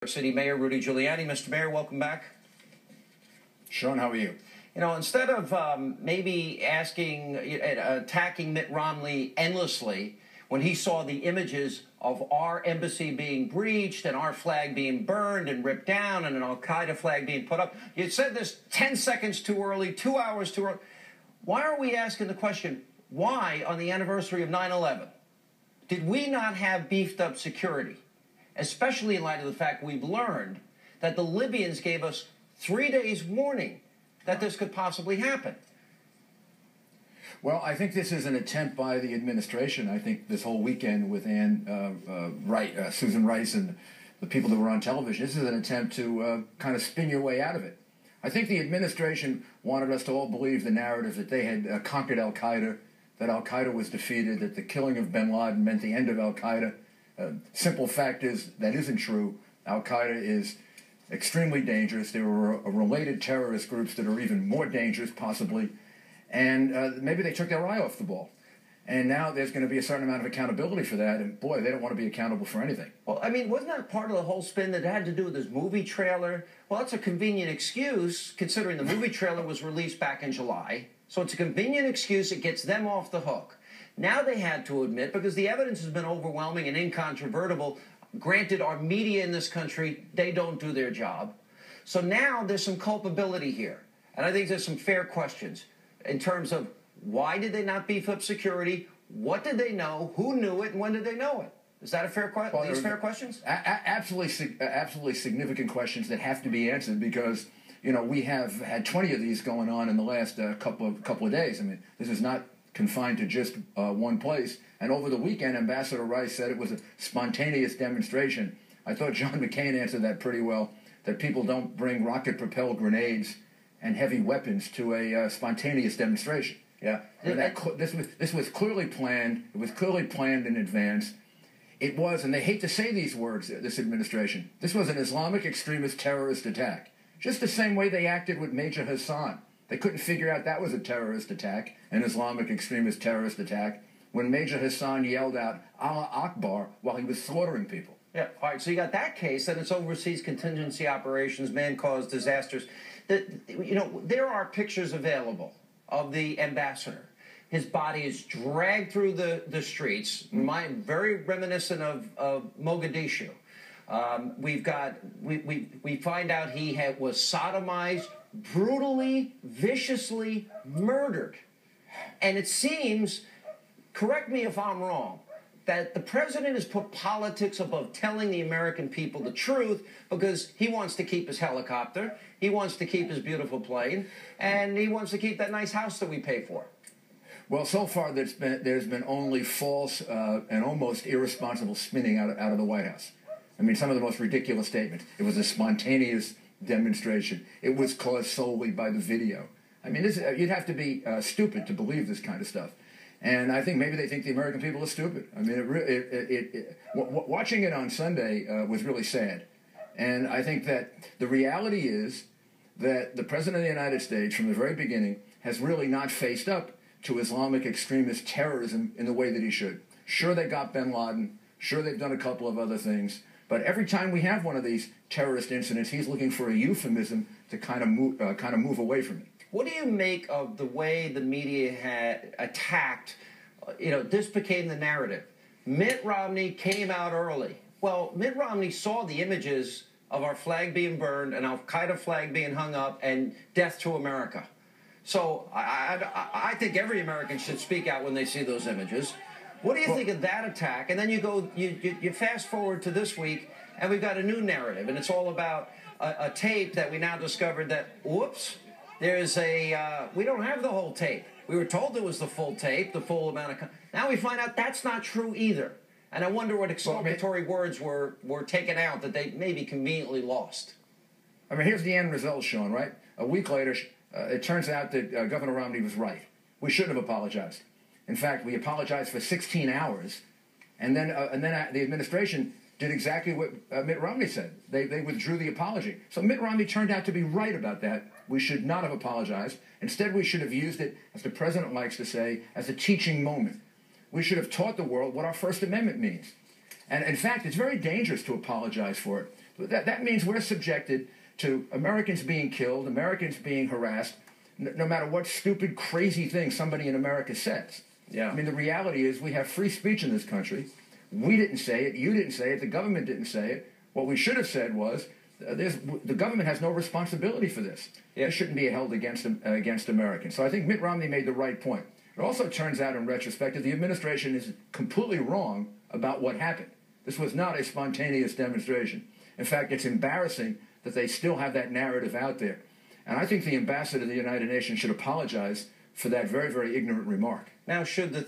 City Mayor Rudy Giuliani. Mr. Mayor, welcome back. Sean, how are you? You know, instead of maybe attacking Mitt Romney endlessly when he saw the images of our embassy being breached and our flag being burned and ripped down and an al-Qaeda flag being put up, you said this 10 seconds too early, 2 hours too early. Why are we asking the question, why on the anniversary of 9/11 did we not have beefed up security? Especially in light of the fact we've learned that the Libyans gave us 3 days warning that this could possibly happen. Well, I think this is an attempt by the administration. I think this whole weekend with Susan Rice and the people that were on television, this is an attempt to kind of spin your way out of it. I think the administration wanted us to all believe the narrative that they had conquered al-Qaeda, that al-Qaeda was defeated, that the killing of bin Laden meant the end of al-Qaeda. Simple fact is that isn't true. Al-Qaeda is extremely dangerous. There are related terrorist groups that are even more dangerous, possibly. And maybe they took their eye off the ball. And now there's going to be a certain amount of accountability for that. And boy, they don't want to be accountable for anything. Well, I mean, wasn't that part of the whole spin that had to do with this movie trailer? Well, that's a convenient excuse, considering the movie trailer was released back in July. So it's a convenient excuse. It gets them off the hook. Now they had to admit, because the evidence has been overwhelming and incontrovertible, granted, our media in this country, they don't do their job. So now there's some culpability here. And I think there's some fair questions in terms of why did they not beef up security? What did they know? Who knew it? And when did they know it? Is that a fair question? Well, these fair questions? Absolutely significant questions that have to be answered because, you know, we have had 20 of these going on in the last couple of days. I mean, this is not confined to just one place. And over the weekend, Ambassador Rice said it was a spontaneous demonstration. I thought John McCain answered that pretty well, that people don't bring rocket-propelled grenades and heavy weapons to a spontaneous demonstration. Yeah, this was clearly planned. It was clearly planned in advance. It was, and they hate to say these words, this administration, this was an Islamic extremist terrorist attack. Just the same way they acted with Major Hassan. They couldn't figure out that was a terrorist attack, an Islamic extremist terrorist attack, when Major Hassan yelled out Allah Akbar while he was slaughtering people. Yeah, all right, so you got that case, and it's overseas contingency operations, man-caused disasters. You know, there are pictures available of the ambassador. His body is dragged through the streets, very reminiscent of Mogadishu. We find out he was sodomized, brutally, viciously murdered. And it seems, correct me if I'm wrong, that the president has put politics above telling the American people the truth because he wants to keep his helicopter, he wants to keep his beautiful plane, and he wants to keep that nice house that we pay for. Well, so far there's been only false and almost irresponsible spinning out of the White House. I mean, some of the most ridiculous statements. It was a spontaneous demonstration. It was caused solely by the video. I mean, you'd have to be stupid to believe this kind of stuff. And I think maybe they think the American people are stupid. I mean, watching it on Sunday was really sad. And I think that the reality is that the President of the United States, from the very beginning, has really not faced up to Islamic extremist terrorism in the way that he should. Sure, they got bin Laden. Sure, they've done a couple of other things. But every time we have one of these terrorist incidents, he's looking for a euphemism to kind of move away from it. What do you make of the way the media had attacked, you know, this became the narrative. Mitt Romney came out early. Well, Mitt Romney saw the images of our flag being burned, an al-Qaeda flag being hung up, and death to America. So I think every American should speak out when they see those images. What do you think of that attack? And then you fast forward to this week, and we've got a new narrative, and it's all about a tape that we now discovered that, whoops, there's we don't have the whole tape. We were told there was the full tape, the full amount of... Now we find out that's not true either. And I wonder what exculpatory words were taken out that they maybe conveniently lost. I mean, here's the end result, Sean, right? A week later, it turns out that Governor Romney was right. We shouldn't have apologized. In fact, we apologized for 16 hours, and then the administration did exactly what Mitt Romney said. They withdrew the apology. So Mitt Romney turned out to be right about that. We should not have apologized. Instead, we should have used it, as the president likes to say, as a teaching moment. We should have taught the world what our First Amendment means. And in fact, it's very dangerous to apologize for it. That means we're subjected to Americans being killed, Americans being harassed, no matter what stupid, crazy thing somebody in America says. Yeah. I mean, the reality is we have free speech in this country. We didn't say it. You didn't say it. The government didn't say it. What we should have said was, the government has no responsibility for this. Yeah. It shouldn't be held against Americans. So I think Mitt Romney made the right point. It also turns out in retrospect that the administration is completely wrong about what happened. This was not a spontaneous demonstration. In fact, it's embarrassing that they still have that narrative out there. And I think the ambassador of the United Nations should apologize for that very, very ignorant remark. Now, should the